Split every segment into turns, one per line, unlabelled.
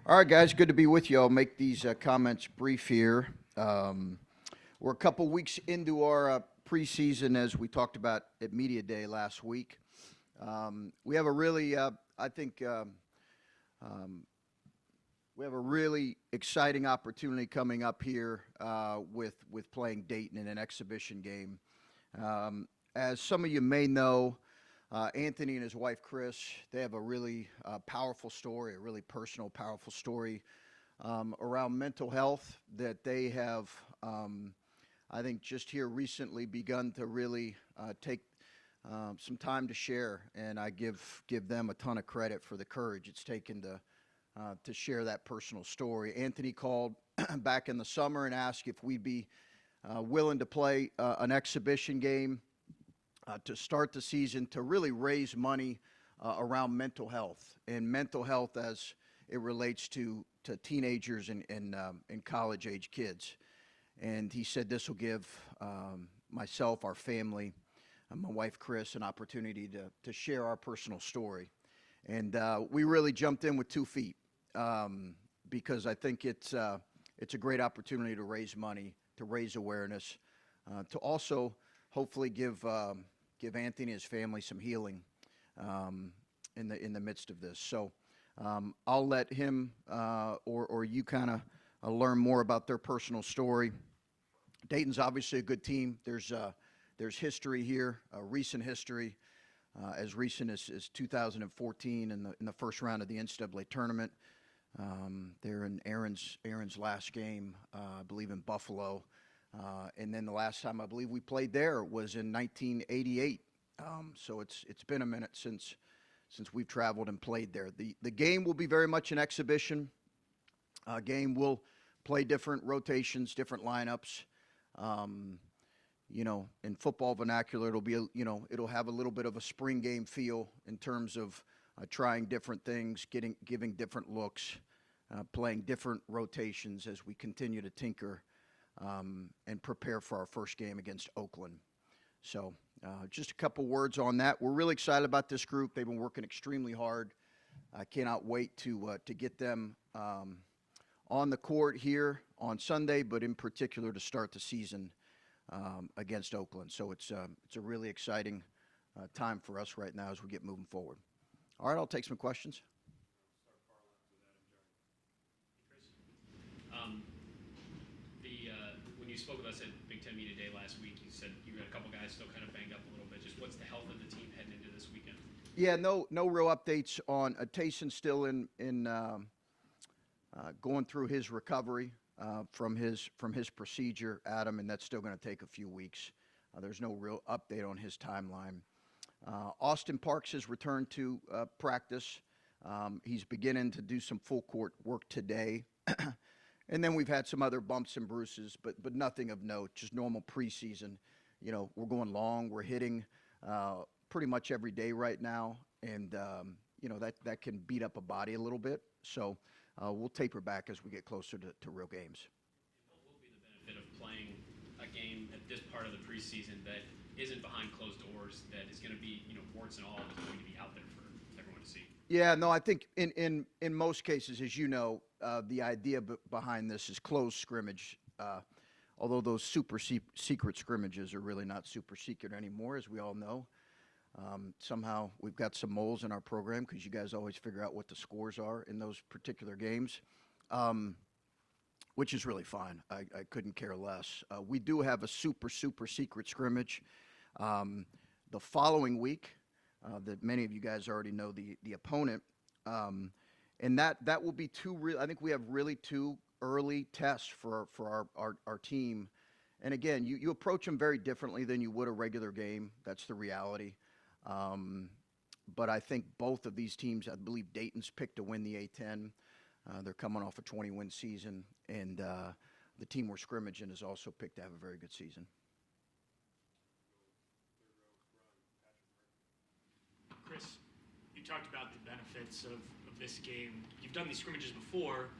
All right, guys, good to be with you. I'll make these comments brief here. We're a couple weeks into our preseason, as we talked about at Media Day last week. We have a really, I think, we have a really exciting opportunity coming up here with playing Dayton in an exhibition game. As some of you may know, Anthony and his wife, Chris, they have a really powerful story, a really personal, powerful story around mental health that they have, I think, just here recently begun to really take some time to share. And I give them a ton of credit for the courage it's taken to share that personal story. Anthony called back in the summer and asked if we'd be willing to play an exhibition game to start the season to really raise money around mental health as it relates to teenagers and college-age kids. And he said this will give myself, our family, my wife Chris, an opportunity to share our personal story. And we really jumped in with 2 feet because I think it's a great opportunity to raise money, to raise awareness, to also hopefully give Anthony and his family some healing in the midst of this. So I'll let him or you kind of learn more about their personal story. Dayton's obviously a good team. There's history here, recent history, as recent as 2014 in the first round of the NCAA tournament. They're in Aaron's last game, I believe, in Buffalo. And then the last time I believe we played there was in 1988. So it's been a minute since we've traveled and played there. The game will be very much an exhibition. Game will play different rotations, different lineups. In football vernacular, it'll have a little bit of a spring game feel in terms of trying different things, giving different looks, playing different rotations as we continue to tinker and prepare for our first game against Oakland. So just a couple words on that. We're really excited about this group. They've been working extremely hard. I cannot wait to get them on the court here on Sunday, but in particular to start the season against Oakland. So it's a really exciting time for us right now as we get moving forward. All right, I'll take some questions.
When you spoke with us at Big Ten Media Day last week, you said you had a couple guys still kind of banged up a little bit. Just what's the health of the team heading into this weekend?
Yeah, no real updates on Tayson's still in going through his recovery from his procedure, Adam, and that's still going to take a few weeks. There's no real update on his timeline. Austin Parks has returned to practice. He's beginning to do some full court work today. And then we've had some other bumps and bruises, but nothing of note, just normal preseason. We're going long. We're hitting pretty much every day right now, and that can beat up a body a little bit. So we'll taper back as we get closer to real games.
What will be the benefit of playing a game at this part of the preseason that isn't behind closed doors, that is going to be, warts and all, is going to be out there for everyone to see?
Yeah, no, I think in most cases, as you know, the idea behind this is closed scrimmage, although those super secret scrimmages are really not super secret anymore, as we all know. Somehow we've got some moles in our program because you guys always figure out what the scores are in those particular games, which is really fine. I couldn't care less. We do have a super secret scrimmage the following week that many of you guys already know the opponent. And that will be I think we have really 2 early tests for our team. And again, you approach them very differently than you would a regular game. That's the reality. But I think both of these teams, I believe Dayton's picked to win the A-10. They're coming off a 20-win season. And the team we're scrimmaging is also picked to have a very good season.
Chris, you talked about the benefits of this game. You've done these scrimmages before,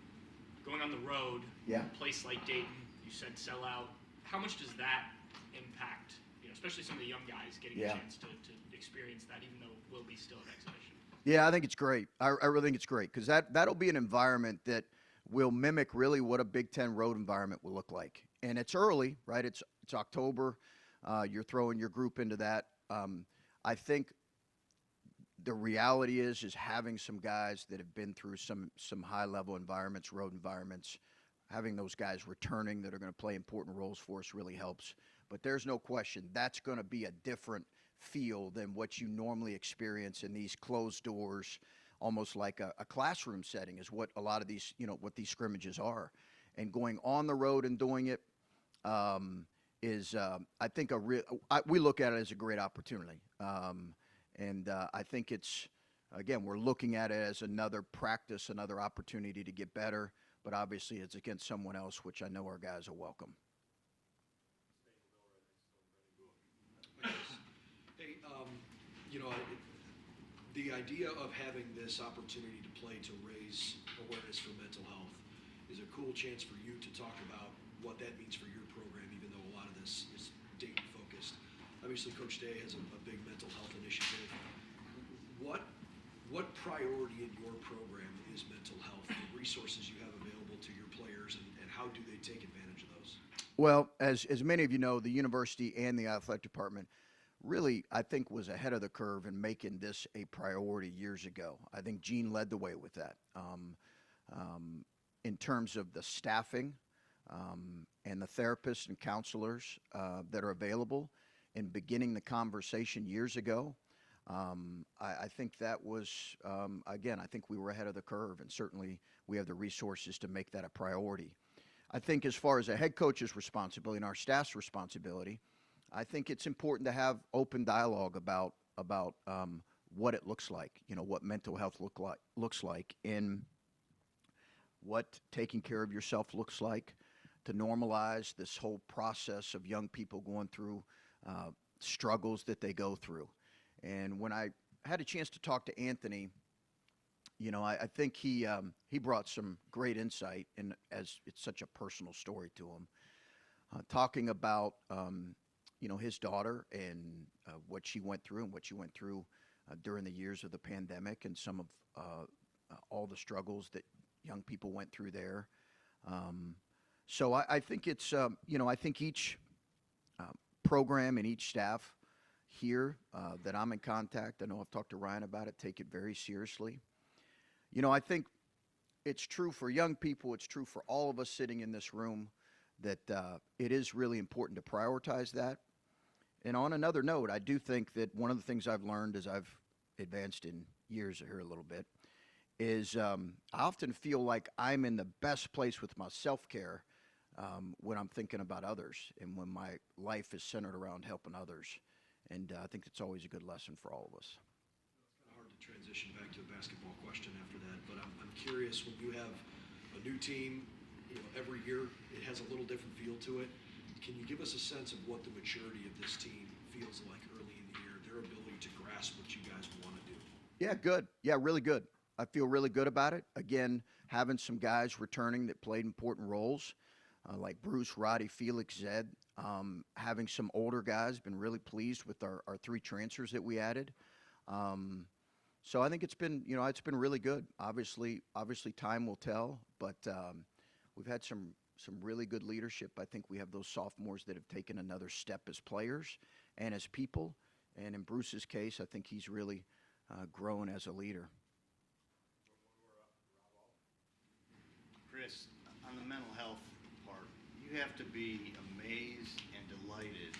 going on the road,
Yeah.
a place like Dayton, you said sell out. How much does that impact, especially some of the young guys getting a chance to experience that, even though it will be still an exhibition?
Yeah, I think it's great. I really think it's great because that'll be an environment that will mimic really what a Big Ten road environment will look like. And it's early, right? It's October. You're throwing your group into that. I think the reality is having some guys that have been through some high level environments, road environments, having those guys returning that are going to play important roles for us really helps. But there's no question that's going to be a different feel than what you normally experience in these closed doors, almost like a classroom setting is what a lot of these, what these scrimmages are. And going on the road and doing it is, I think, we look at it as a great opportunity. And I think it's, again, we're looking at it as another practice, another opportunity to get better. But obviously it's against someone else, which I know our guys will welcome.
Hey, the idea of having this opportunity to play to raise awareness for mental health is a cool chance for you to talk about what that means for your program, even though a lot of this is Dayton focused. Obviously, Coach Day has a big mental health initiative. What priority in your program is mental health, the resources you have available to your players, and how do they take advantage of those?
Well, as many of you know, the university and the athletic department really, I think, was ahead of the curve in making this a priority years ago. I think Gene led the way with that. In terms of the staffing and the therapists and counselors that are available, and beginning the conversation years ago, I think that was, again, I think we were ahead of the curve, and certainly we have the resources to make that a priority. I think as far as a head coach's responsibility and our staff's responsibility, I think it's important to have open dialogue about what it looks like, what mental health looks like, and what taking care of yourself looks like, to normalize this whole process of young people going through struggles that they go through. And when I had a chance to talk to Anthony, I think he brought some great insight, and as it's such a personal story to him, talking about his daughter and what she went through during the years of the pandemic, and some of all the struggles that young people went through there. So I think it's I think each program and each staff here that I'm in contact, I know I've talked to Ryan about it, take it very seriously. I think it's true for young people, it's true for all of us sitting in this room, that it is really important to prioritize that. And on another note, I do think that one of the things I've learned as I've advanced in years here a little bit is I often feel like I'm in the best place with my self-care when I'm thinking about others and when my life is centered around helping others. And I think it's always a good lesson for all of us.
It's kind of hard to transition back to a basketball question after that, but I'm curious, when you have a new team, every year it has a little different feel to it. Can you give us a sense of what the maturity of this team feels like early in the year, their ability to grasp what you guys want to do?
Yeah, good. Yeah, really good. I feel really good about it. Again, having some guys returning that played important roles, like Bruce, Roddy, Felix, Zed. Having some older guys, been really pleased with our 3 transfers that we added. So I think it's been really good. Obviously time will tell, but we've had some really good leadership. I think we have those sophomores that have taken another step as players and as people. And in Bruce's case, I think he's really grown as a leader.
Chris, on the mental health part, you have to be amazed and delighted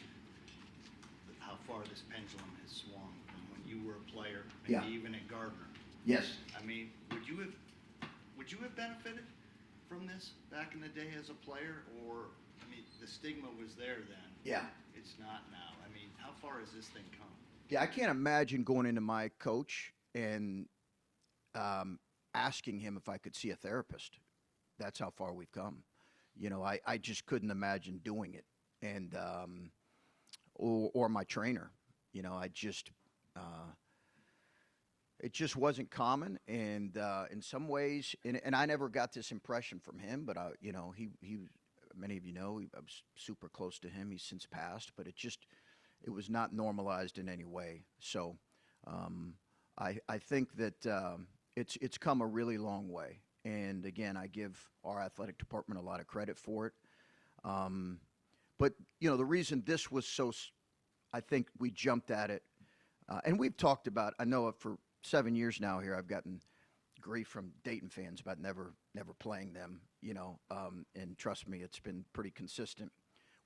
with how far this pendulum has swung from when you were a player, maybe even at Gardner.
Yes.
I mean, would you have benefited from this back in the day as a player, or the stigma was there then?
Yeah.
It's not now. I mean, how far has this thing come?
Yeah, I can't imagine going into my coach and asking him if I could see a therapist. That's how far we've come. I just couldn't imagine doing it, and or my trainer. I just it just wasn't common, and in some ways, and I never got this impression from him. But he many of you know, I was super close to him. He's since passed, but it was not normalized in any way. So I think that it's come a really long way. And again, I give our athletic department a lot of credit for it. But the reason this was I think we jumped at it, and we've talked about. I know for 7 years now here, I've gotten grief from Dayton fans about never playing them. And trust me, it's been pretty consistent.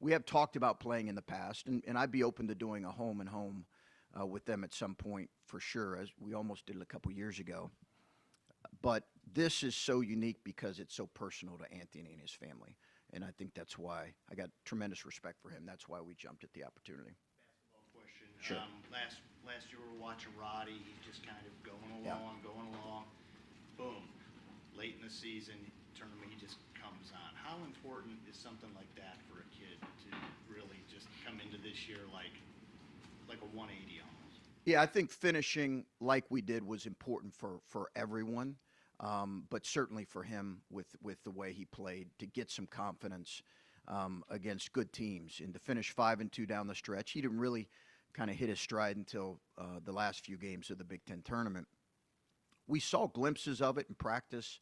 We have talked about playing in the past, and I'd be open to doing a home and home with them at some point for sure, as we almost did it a couple years ago. But this is so unique because it's so personal to Anthony and his family. And I think that's why I got tremendous respect for him. That's why we jumped at the opportunity.
Basketball question.
Sure.
Last year we were watching Roddy. He's just kind of going
Yeah.
along. Boom. Late in the season, tournament, he just comes on. How important is something like that for a kid to really just come into this year like a 180 almost?
Yeah, I think finishing like we did was important for everyone, but certainly for him with the way he played to get some confidence against good teams and to finish 5-2 down the stretch. He didn't really kind of hit his stride until the last few games of the Big Ten tournament. We saw glimpses of it in practice.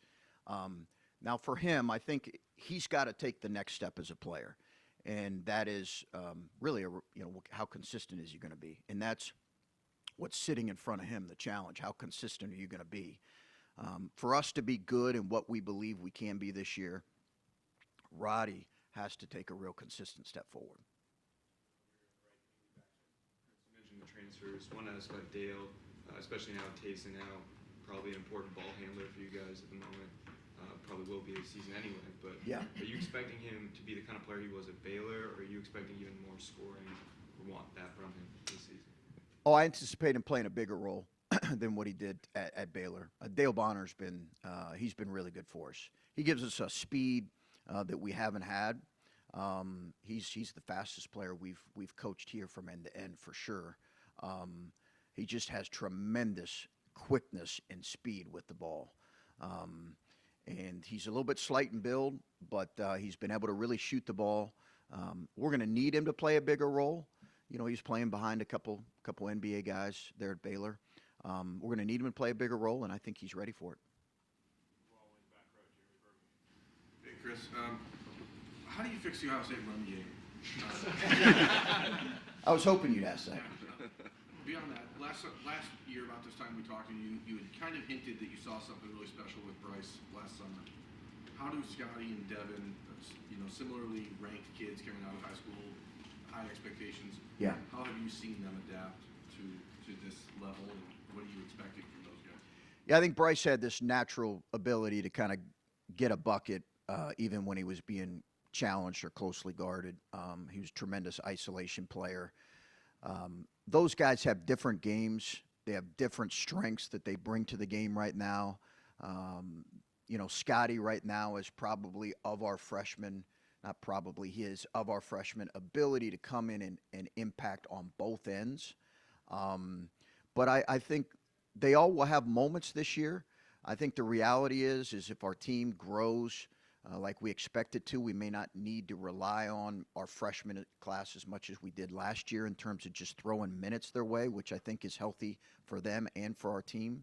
Now for him, I think he's got to take the next step as a player, and that is really how consistent is he going to be, and that's what's sitting in front of him, the challenge. How consistent are you going to be? For us to be good in what we believe we can be this year, Roddy has to take a real consistent step forward.
You mentioned the transfers. Want to ask about Dale, especially now Taysom now, probably an important ball handler for you guys at the moment. Probably will be this season anyway. But
Yeah.
Are you expecting him to be the kind of player he was at Baylor, or are you expecting even more scoring or want that from him this season?
Oh, I anticipate him playing a bigger role than what he did at Baylor. Dale Bonner's been he's been really good for us. He gives us a speed that we haven't had. He's the fastest player we've coached here from end to end for sure. He just has tremendous quickness and speed with the ball. And he's a little bit slight in build, but he's been able to really shoot the ball. We're going to need him to play a bigger role. He's playing behind a couple NBA guys there at Baylor. We're going to need him to play a bigger role, and I think he's ready for it.
Hey, Chris, how do you fix the Ohio State run game?
I was hoping you'd ask that.
Beyond that, last year about this time we talked, and you had kind of hinted that you saw something really special with Bryce last summer. How do Scotty and Devin, similarly ranked kids coming out of high school, high expectations?
Yeah.
How have you seen them adapt to this level, and what are you expecting from those guys?
Yeah, I think Bryce had this natural ability to kind of get a bucket even when he was being challenged or closely guarded. He was a tremendous isolation player. Those guys have different games. They have different strengths that they bring to the game right now. Scotty right now is probably of our freshmen, not probably, he is of our freshmen ability to come in and impact on both ends. But I think they all will have moments this year. I think the reality is if our team grows like we expect it to, we may not need to rely on our freshman class as much as we did last year in terms of just throwing minutes their way, which I think is healthy for them and for our team.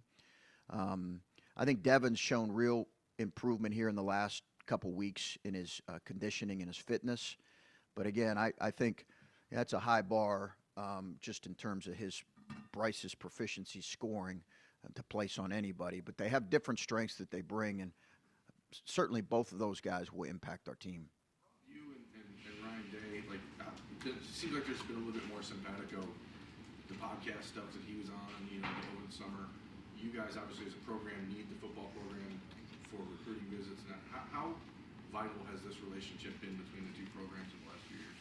I think Devin's shown real improvement here in the last couple weeks in his conditioning and his fitness. But again, I think that's a high bar just in terms of Bryce's proficiency scoring to place on anybody. But they have different strengths that they bring, and certainly both of those guys will impact our team.
You and Ryan Day, it seems like there's been a little bit more simpatico, the podcast stuff that he was on, over the summer. You guys, obviously, as a program, need the football program for recruiting visits. Now, how vital has this relationship been between the two programs in the last few years?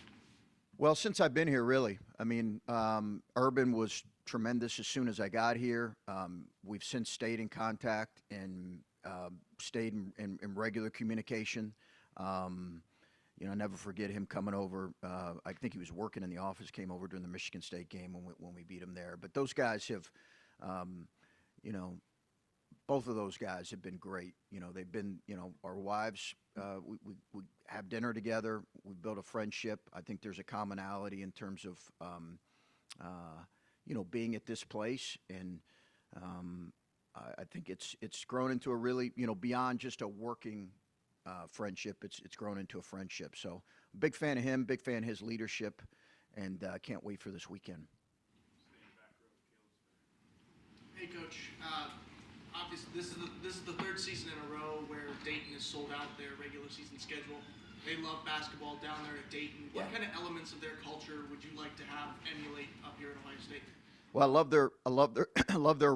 Well, since I've been here, really. I mean, Urban was tremendous as soon as I got here. We've since stayed in contact and stayed in regular communication. I never forget him coming over. I think he was working in the office, came over during the Michigan State game when we beat him there. But those guys have, both of those guys have been great. They've been, our wives, we have dinner together. We built a friendship. I think there's a commonality in terms of, being at this place. And I think it's grown into a really, beyond just a working friendship. It's grown into a friendship. So big fan of him, big fan of his leadership, and can't wait for this weekend.
Hey, Coach. Obviously, this is the third season in a row where Dayton has sold out their regular season schedule. They love basketball down there at Dayton. What kind of elements of their culture would you like to have emulate up here at Ohio State?
Well, I love their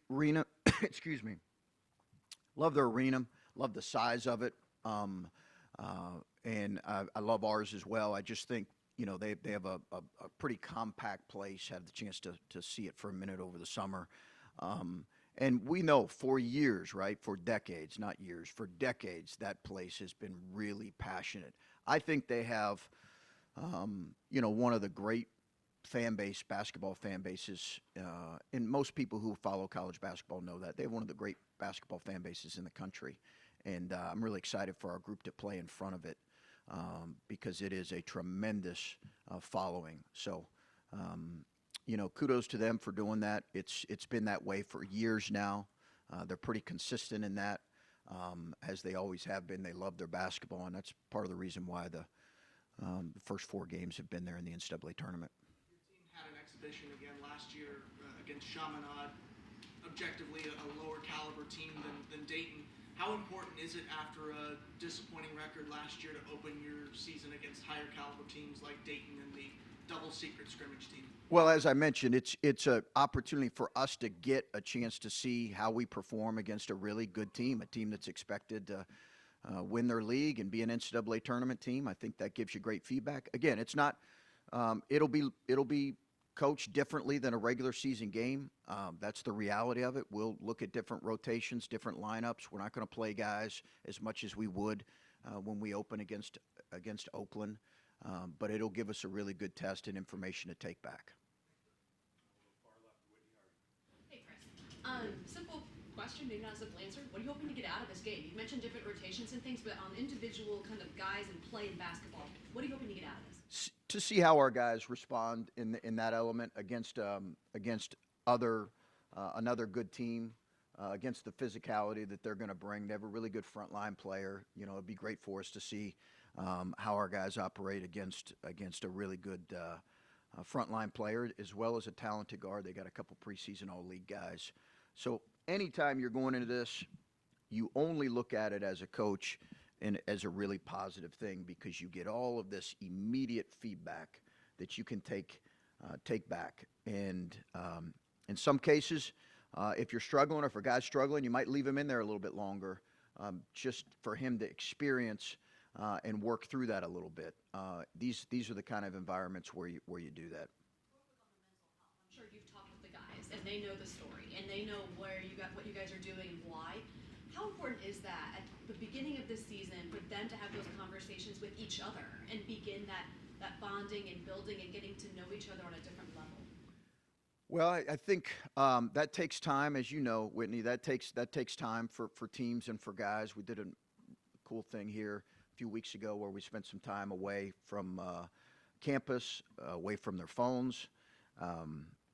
arena. Excuse me. Love their arena. Love the size of it. And I love ours as well. I just think they have a pretty compact place. Had the chance to see it for a minute over the summer. And we know for years, right, for decades, not years, for decades, that place has been really passionate. I think they have, one of the great basketball fan bases, and most people who follow college basketball know that. They have one of the great basketball fan bases in the country. And I'm really excited for our group to play in front of it because it is a tremendous following. So, kudos to them for doing that. It's been that way for years now. They're pretty consistent in that, as they always have been. They love their basketball, and that's part of the reason why the first 4 games have been there in the NCAA tournament.
Your team had an exhibition again last year against Chaminade, objectively a lower caliber team than Dayton. How important is it after a disappointing record last year to open your season against higher caliber teams like Dayton and the double secret scrimmage team?
Well, as I mentioned, it's an opportunity for us to get a chance to see how we perform against a really good team, a team that's expected to win their league and be an NCAA tournament team. I think that gives you great feedback. Again, it's not. It'll be coached differently than a regular season game. That's the reality of it. We'll look at different rotations, different lineups. We're not going to play guys as much as we would when we open against Oakland, but it'll give us a really good test and information to take back.
Hey, Chris. Simple question, maybe not a simple answer. What are you hoping to get out of this game? You mentioned different rotations and things, but on individual kind of guys and play in basketball, what are you hoping to get out of this?
To see how our guys respond in that element against another good team, against the physicality that they're going to bring. They have a really good frontline player. It'd be great for us to see how our guys operate against a really good frontline player, as well as a talented guard. They got a couple preseason all-league guys. So anytime you're going into this, you only look at it as a coach and as a really positive thing, because you get all of this immediate feedback that you can take back. And in some cases, if you're struggling or if a guy's struggling, you might leave him in there a little bit longer, just for him to experience and work through that a little bit. These are the kind of environments where you do that.
I'm sure you've talked with the guys, and they know the story, and they know what you guys are doing and why. How important is that at the beginning of this season for them to have those conversations with each other and begin that bonding and building and getting to know each other on a different level?
Well, I think that takes time, as you know, Whitney. That takes time for teams and for guys. We did a cool thing here a few weeks ago where we spent some time away from campus, away from their phones,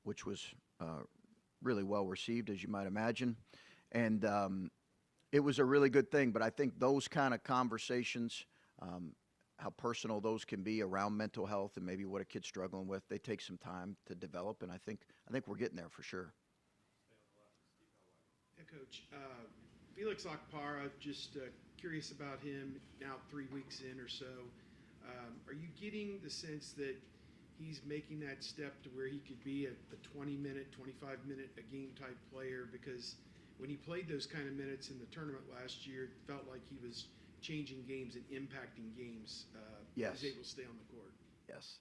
which was really well received, as you might imagine. And it was a really good thing. But I think those kind of conversations, how personal those can be around mental health and maybe what a kid's struggling with, they take some time to develop. And I think we're getting there for sure.
Yeah, Coach. Felix Akpara, just curious about him now 3 weeks in or so. Are you getting the sense that he's making that step to where he could be a 20-minute, 25-minute a game type player? Because when he played those kind of minutes in the tournament last year, it felt like he was changing games and impacting games.
Yes.
He was able to stay on the court.
Yes.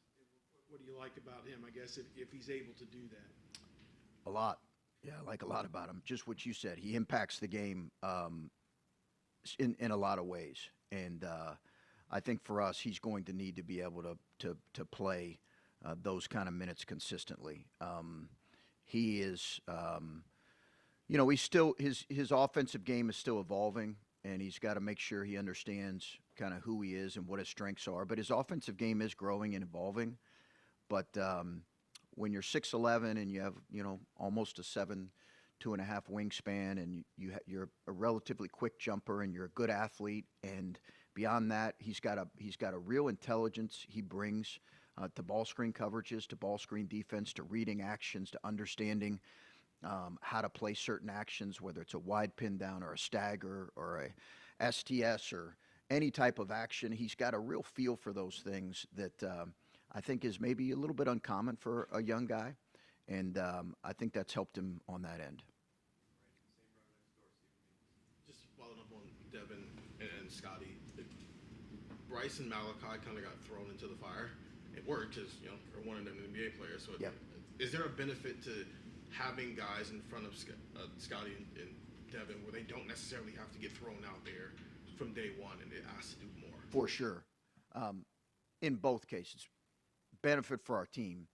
What do you like about him, I guess, if he's able to do that?
A lot. Yeah, I like a lot about him. Just what you said. He impacts the game in a lot of ways. And I think for us, he's going to need to be able to play those kind of minutes consistently. He is, he's still, his offensive game is still evolving, and he's got to make sure he understands kind of who he is and what his strengths are. But his offensive game is growing and evolving. But when you're 6'11" and you have, almost a 7'2" 2.5 wingspan, and you're a relatively quick jumper, and you're a good athlete. And beyond that, he's got a real intelligence he brings to ball screen coverages, to ball screen defense, to reading actions, to understanding how to play certain actions, whether it's a wide pin down or a stagger or a STS or any type of action. He's got a real feel for those things that I think is maybe a little bit uncommon for a young guy, and I think that's helped him on that end.
Just following up on Devin and Scotty, Bryce and Malachi kind of got thrown into the fire. It worked because, you know, they're one of them NBA players. So
Yep.
Is there a benefit to having guys in front of Scotty and Devin where they don't necessarily have to get thrown out there from day one and they're asked to do more?
For sure. In both cases, benefit for our team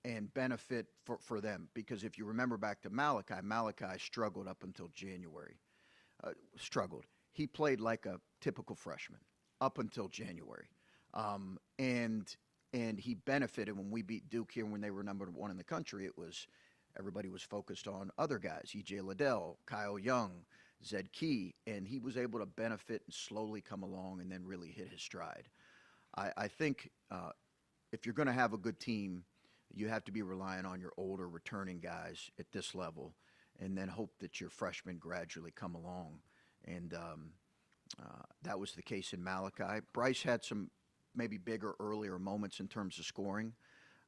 and benefit for them. Because if you remember back to Malachi struggled up until January. Struggled. He played like a typical freshman up until January. And he benefited when we beat Duke here when they were number 1 in the country. Everybody was focused on other guys, E.J. Liddell, Kyle Young, Zed Key, and he was able to benefit and slowly come along and then really hit his stride. I think if you're going to have a good team, you have to be relying on your older returning guys at this level and then hope that your freshmen gradually come along. And that was the case in Malachi. Bryce had some maybe bigger, earlier moments in terms of scoring.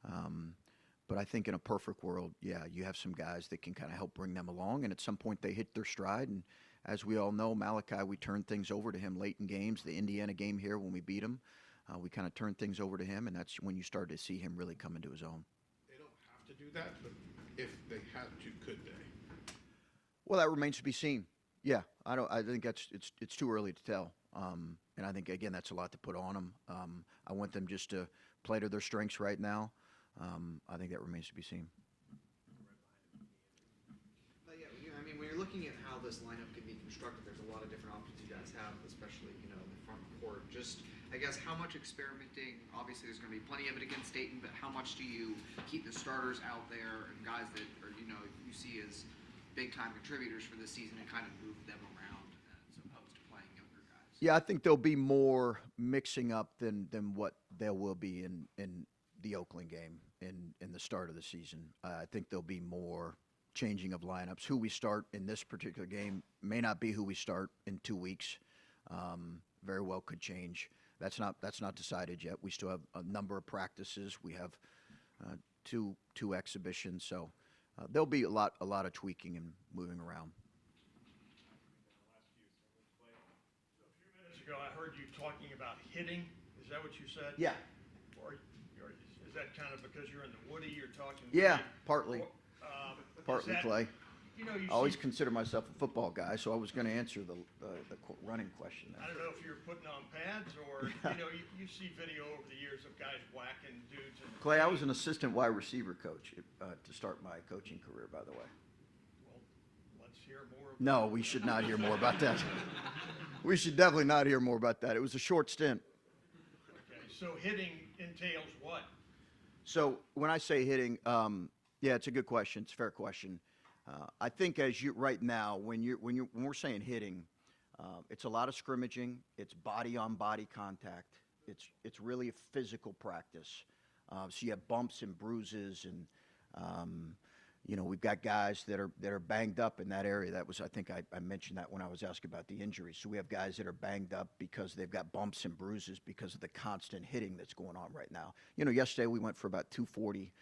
But I think in a perfect world, yeah, you have some guys that can kind of help bring them along, and at some point they hit their stride. And as we all know, Malachi, we turned things over to him late in games. The Indiana game here when we beat him, we kind of turned things over to him, and that's when you started to see him really come into his own.
They don't have to do that, but if they had to, could they?
Well, that remains to be seen. Yeah, I think it's too early to tell. And I think, again, that's a lot to put on them. I want them just to play to their strengths right now. I think that remains to be seen.
I mean, when you're looking at how this lineup can be constructed, there's a lot of different options you guys have, especially, you know, in the front court. Just, I guess, how much experimenting, obviously there's going to be plenty of it against Dayton, but how much do you keep the starters out there and guys that are, you know, you see as big-time contributors for this season and kind of move them around as opposed to playing younger guys?
Yeah, I think there'll be more mixing up than what there will be in the Oakland game in the start of the season. I think there'll be more changing of lineups. Who we start in this particular game may not be who we start in 2 weeks. Very well could change. That's not decided yet. We still have a number of practices. We have two exhibitions, so there'll be a lot of tweaking and moving around.
A few minutes ago, I heard you talking about hitting. Is that what you said?
Yeah.
Or is that kind of because you're in the Woody? You're talking.
Yeah, partly. Partly,
that,
Clay.
You know, you
I always
see,
consider myself a football guy, so I was going to answer the running question.
I don't know if you're putting on pads or you know you see video over the years of guys whacking dudes.
Clay, I was an assistant wide receiver coach to start my coaching career, by the way.
Well, let's hear more.
No, we should not hear more about that. We should definitely not hear more about that. It was a short stint.
Okay, so hitting entails what?
So when I say hitting, yeah, it's a good question. It's a fair question. I think as you right now, when we're saying hitting, it's a lot of scrimmaging. It's body on body contact. It's really a physical practice. So you have bumps and bruises, and you know, we've got guys that are banged up in that area. That was, I think I mentioned that when I was asking about the injuries. So we have guys that are banged up because they've got bumps and bruises because of the constant hitting that's going on right now. You know, yesterday we went for about 240.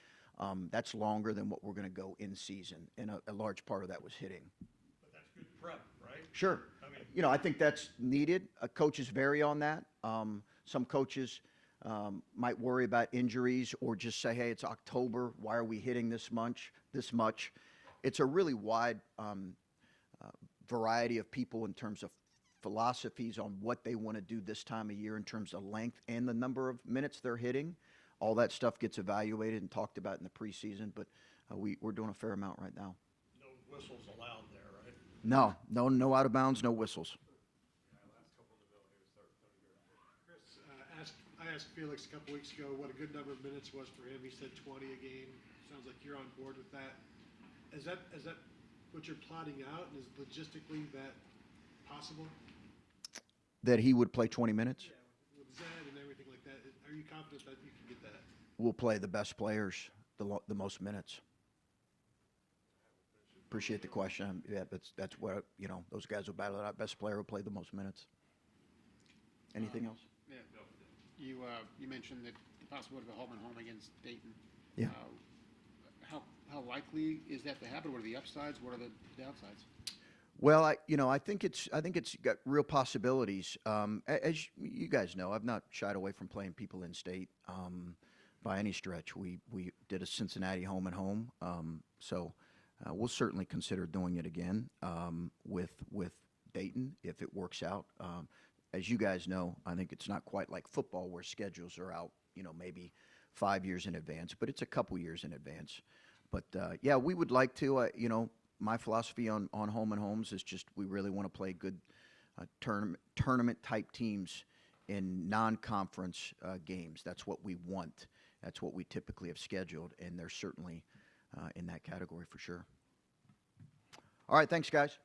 That's longer than what we're going to go in season, and a large part of that was hitting.
But that's good prep, right?
Sure.
I mean,
you know, I think that's needed. Coaches vary on that. Some coaches might worry about injuries or just say, hey, it's October. Why are we hitting this much? It's a really wide variety of people in terms of philosophies on what they want to do this time of year in terms of length and the number of minutes they're hitting. All that stuff gets evaluated and talked about in the preseason, but we're doing a fair amount right now.
no whistles allowed there, right?
No out of bounds, no whistles.
Chris, I asked Felix a couple weeks ago what a good number of minutes was for him. He said 20 a game. Sounds like you're on board with that.
Is that what you're plotting out, and is logistically that possible?
That he would play 20 minutes?
Yeah, with Zed and everything like that. Are you confident that you can get that?
We'll play the best players the most minutes. Appreciate the question. Yeah, that's where, you know, those guys will battle it out. Best player will play the most minutes. Anything else?
Yeah. You mentioned that the possibility of a Holtmann home against Dayton.
Yeah.
How likely is that to happen? What are the upsides? What are the downsides?
Well, I think it's got real possibilities. As you guys know, I've not shied away from playing people in state by any stretch. We did a Cincinnati home and home, so we'll certainly consider doing it again with Dayton if it works out. As you guys know, I think it's not quite like football where schedules are out, maybe 5 years in advance, but it's a couple years in advance. But yeah, we would like to. My philosophy on home and homes is just we really want to play good tournament type teams in non-conference games. That's what we want. That's what we typically have scheduled, and they're certainly in that category for sure. All right, thanks, guys.